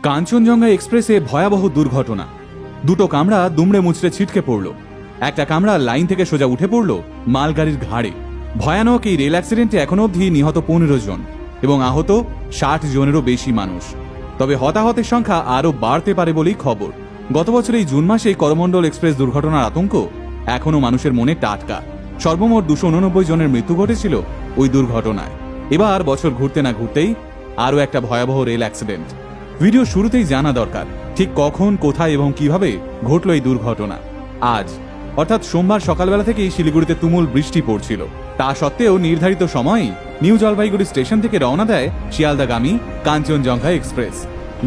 কাঞ্চনজঙ্ঘা এক্সপ্রেসে ভয়াবহ দুর্ঘটনা। দুটো কামরা দুমড়ে মুচড়ে ছিটকে পড়ল। একটা কামরা লাইন থেকে সোজা উঠে পড়ল মালগাড়ির ঘাড়ে। ভয়ানক এই রেল অ্যাক্সিডেন্টে এখনো অবধি নিহত 15 জন এবং আহত 60 জনেরও বেশি মানুষ। তবে হতাহতের সংখ্যা আরও বাড়তে পারে বলেই খবর। গত বছর এই জুন মাসে করমণ্ডল এক্সপ্রেস দুর্ঘটনার আতঙ্ক এখনো মানুষের মনে টাটকা। সর্বমোট 289 জনের মৃত্যু ঘটেছিল ওই দুর্ঘটনায়। এবার বছর ঘুরতে না ঘুরতেই আরও একটা ভয়াবহ রেল অ্যাক্সিডেন্ট। ভিডিও শুরুতেই জানা দরকার ঠিক কখন, কোথায় এবং কিভাবে ঘটল এই দুর্ঘটনা। আজ অর্থাৎ সোমবার সকালবেলা থেকেই শিলিগুড়িতে তুমুল বৃষ্টি পড়ছিল। তা সত্ত্বেও নির্ধারিত সময়েই নিউ জলপাইগুড়ি স্টেশন থেকে রওনা দেয় শিয়ালদাগামী কাঞ্চনজঙ্ঘা এক্সপ্রেস।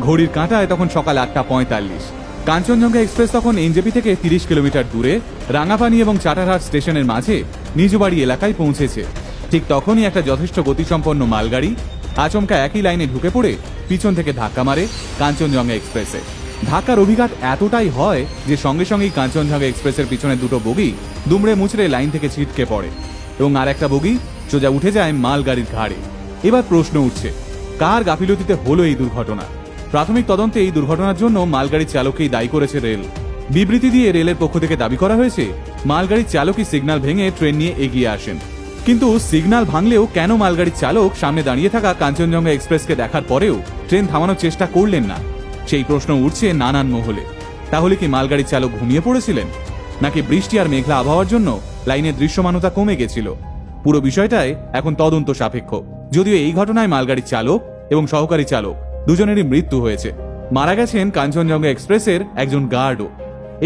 ঘড়ির কাঁটায় তখন সকাল 8:45। কাঞ্চনজঙ্ঘা এক্সপ্রেস তখন এনজেপি থেকে 30 কিলোমিটার দূরে রাঙাপানি এবং চাটারহাট স্টেশনের মাঝে নিজ বাড়ি এলাকায় পৌঁছেছে। ঠিক তখনই একটা যথেষ্ট গতিসম্পন্ন মালগাড়ি আচমকা একই লাইনে ঢুকে পড়ে পিছন থেকে ধাক্কা মারে কাঞ্চনজঙ্ঘা এক্সপ্রেসে। ধাক্কার অভিঘাত এতটাই হয় যে সঙ্গে সঙ্গেই কাঞ্চনজঙ্ঘা এক্সপ্রেসের পিছনে দুটো বগি দুমড়ে মুচড়ে লাইন থেকে ছিটকে পড়ে এবং আর একটা বগি সোজা উঠে যায় মালগাড়ির ঘাড়ে। এবার প্রশ্ন উঠছে, কার গাফিলতিতে হলো এই দুর্ঘটনা? প্রাথমিক তদন্তে এই দুর্ঘটনার জন্য মালগাড়ির চালককেই দায়ী করেছে রেল। বিবৃতি দিয়ে রেলের পক্ষ থেকে দাবি করা হয়েছে মালগাড়ির চালকই সিগন্যাল ভেঙে ট্রেন নিয়ে এগিয়ে আসেন। কিন্তু সিগন্যাল ভাঙলেও কেন মালগাড়ির চালক সামনে দাঁড়িয়ে থাকা কাঞ্চনজঙ্ঘা এক্সপ্রেসকে দেখার পরেও ট্রেন থামানোর চেষ্টা করলেন না? সেই প্রশ্ন উঠছে নানান মহলে। তাহলে কি মালগাড়ির চালক ঘুমিয়ে পড়েছিলেন, নাকি বৃষ্টি আর মেঘলা আবহাওয়ার জন্য লাইনের দৃশ্যমানতা কমে গেছিল? পুরো বিষয়টাই এখন তদন্ত সাপেক্ষ। যদিও এই ঘটনায় মালগাড়ির চালক এবং সহকারী চালক দুজনেরই মৃত্যু হয়েছে। মারা গেছেন কাঞ্চনজঙ্ঘা এক্সপ্রেসের একজন গার্ডও।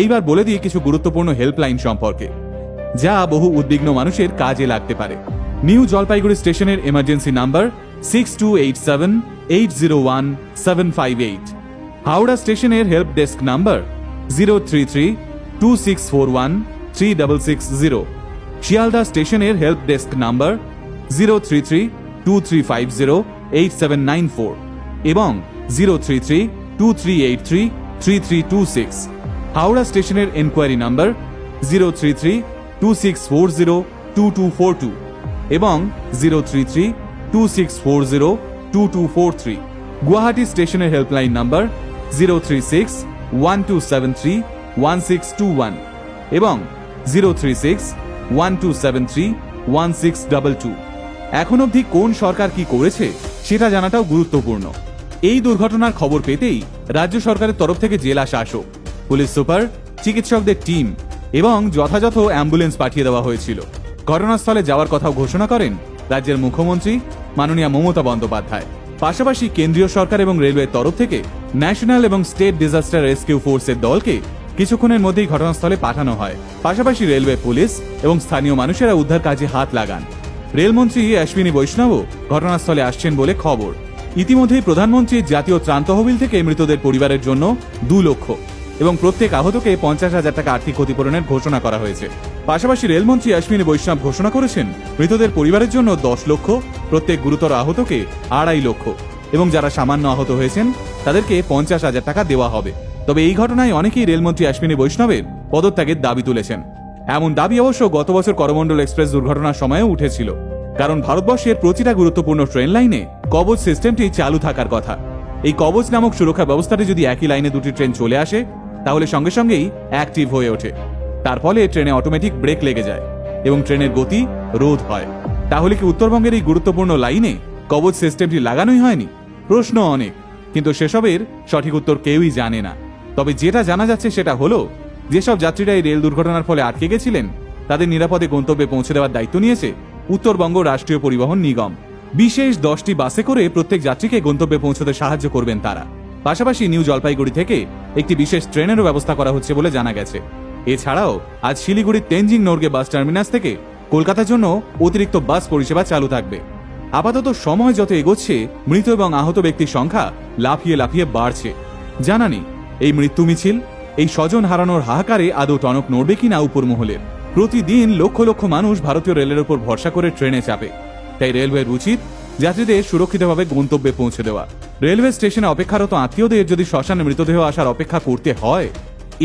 এইবার বলে দিয়ে কিছু গুরুত্বপূর্ণ হেল্পলাইন সম্পর্কে, যা বহু উদ্বিগ্ন মানুষের কাজে লাগতে পারে। নিউ জলপাইগুড়ি স্টেশনের এমার্জেন্সি নাম্বার 6287801758। হাওড়া স্টেশনের হেল্প ডেস্ক নাম্বার 03326413660। শিয়ালদা স্টেশনের হেল্প ডেস্ক নাম্বার 03323508794 এবং 03323833326। হাওড়া স্টেশনের এনকোয়ারি নাম্বার 03326402242 এবং 03326402243। গুয়াহাটি স্টেশনের হেল্পলাইন নাম্বার 03612731621 এবং 03612731622। এখন অবধি কোন সরকার কি করেছে সেটা জানাটাও গুরুত্বপূর্ণ। এই দুর্ঘটনার খবর পেতেই রাজ্য সরকারের তরফ থেকে জেলা শাসক, পুলিশ সুপার, চিকিৎসকদের টিম এবং যথাযথ অ্যাম্বুলেন্স পাঠিয়ে দেওয়া হয়েছিল। ঘটনাস্থলে যাওয়ার কথাও ঘোষণা করেন রাজ্যের মুখ্যমন্ত্রী মাননীয়া মমতা বন্দ্যোপাধ্যায়। পাশাপাশি কেন্দ্রীয় সরকার এবং রেলওয়ের তরফ থেকে ন্যাশনাল এবং স্টেট ডিজাস্টার রেস্কিউ ফোর্সের দলকে কিছুক্ষণের মধ্যেই ঘটনাস্থলে পাঠানো হয়। পাশাপাশি রেলওয়ে, পুলিশ এবং স্থানীয় মানুষেরা উদ্ধার কাজে হাত লাগান। রেলমন্ত্রী অশ্বিনী বৈষ্ণবও ঘটনাস্থলে আসছেন বলে খবর। ইতিমধ্যেই প্রধানমন্ত্রীর জাতীয় ত্রাণ তহবিল থেকে মৃতদের পরিবারের জন্য 2 লক্ষ এবং প্রত্যেক আহতকে 50,000 টাকা আর্থিক ক্ষতিপূরণের ঘোষণা করা হয়েছে। পাশাপাশি রেলমন্ত্রী অশ্বিনী বৈষ্ণব ঘোষণা করেছেন মৃতদের পরিবারের জন্য 10 লক্ষ, প্রত্যেক গুরুতর আহতকে 2.5 লক্ষ এবং যারা সামান্য আহত হয়েছেন তাদেরকে 50,000 টাকা দেওয়া হবে। তবে এই ঘটনায় অনেকেই রেলমন্ত্রী অশ্বিনী বৈষ্ণবের পদত্যাগের দাবি তুলেছেন। এমন দাবি অবশ্য গত বছর করমণ্ডল এক্সপ্রেস দুর্ঘটনার সময়ও উঠেছিল। কারণ ভারতবর্ষের প্রতিটা গুরুত্বপূর্ণ ট্রেন লাইনে কবচ সিস্টেমটি চালু থাকার কথা। এই কবচ নামক সুরক্ষা ব্যবস্থাটি যদি একই লাইনে দুটি ট্রেন চলে আসে তাহলে সঙ্গে সঙ্গেই অ্যাক্টিভ হয়ে ওঠে। তার ফলে ট্রেনে অটোমেটিক ব্রেক লেগে যায় এবং ট্রেনের গতি রোধ হয়। তাহলে কি উত্তরবঙ্গের এই গুরুত্বপূর্ণ লাইনে কবচ সিস্টেমটি লাগানোই হয়নি? প্রশ্ন অনেক, কিন্তু সেসবের সঠিক উত্তর কেউই জানে না। তবে যেটা জানা যাচ্ছে সেটা হলো, যেসব যাত্রীরা এই রেল দুর্ঘটনার ফলে আটকে গেছিলেন তাদের নিরাপদে গন্তব্যে পৌঁছে দেওয়ার দায়িত্ব নিয়েছে উত্তরবঙ্গ রাষ্ট্রীয় পরিবহন নিগম। বিশেষ 10টি বাসে করে প্রত্যেক যাত্রীকে গন্তব্যে পৌঁছতে সাহায্য করবেন তারা। পাশাপাশি নিউ জলপাইগুড়ি থেকে একটি বিশেষ ট্রেনেরও ব্যবস্থা করা হচ্ছে বলে জানা গেছে। এছাড়াও আজ শিলিগুড়ির তেনজিং নোরগে বাস টার্মিনাস থেকে কলকাতার জন্য অতিরিক্ত বাস পরিষেবা চালু থাকবে। আপাতত সময় যত এগোচ্ছে মৃত এবং আহত ব্যক্তির সংখ্যা লাফিয়ে লাফিয়ে বাড়ছে। জানা নেই এই মৃত্যু মিছিল, এই স্বজন হারানোর হাহাকারে আদৌ টনক নড়বে কিনা উপর মহলের। প্রতিদিন লক্ষ লক্ষ মানুষ ভারতীয় রেলের উপর ভরসা করে ট্রেনে চাপে। তাই রেলওয়ের উচিত যাত্রীদের সুরক্ষিতভাবে গন্তব্যে পৌঁছে দেওয়া। রেলওয়ে স্টেশনে অপেক্ষারত আত্মীয়দের যদি শ্মশানে মৃতদেহ আসার অপেক্ষা করতে হয়,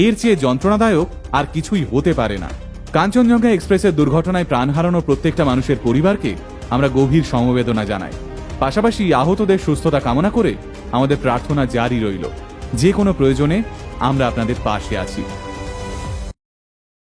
এর চেয়ে যন্ত্রণাদায়ক আর কিছুই হতে পারে না। কাঞ্চনজঙ্ঘা এক্সপ্রেসের দুর্ঘটনায় প্রাণ হারানো প্রত্যেকটা মানুষের পরিবারকে আমরা গভীর সমবেদনা জানাই। পাশাপাশি আহতদের সুস্থতা কামনা করে আমাদের প্রার্থনা জারি রইল। যে কোনো প্রয়োজনে আমরা আপনাদের পাশে আছি।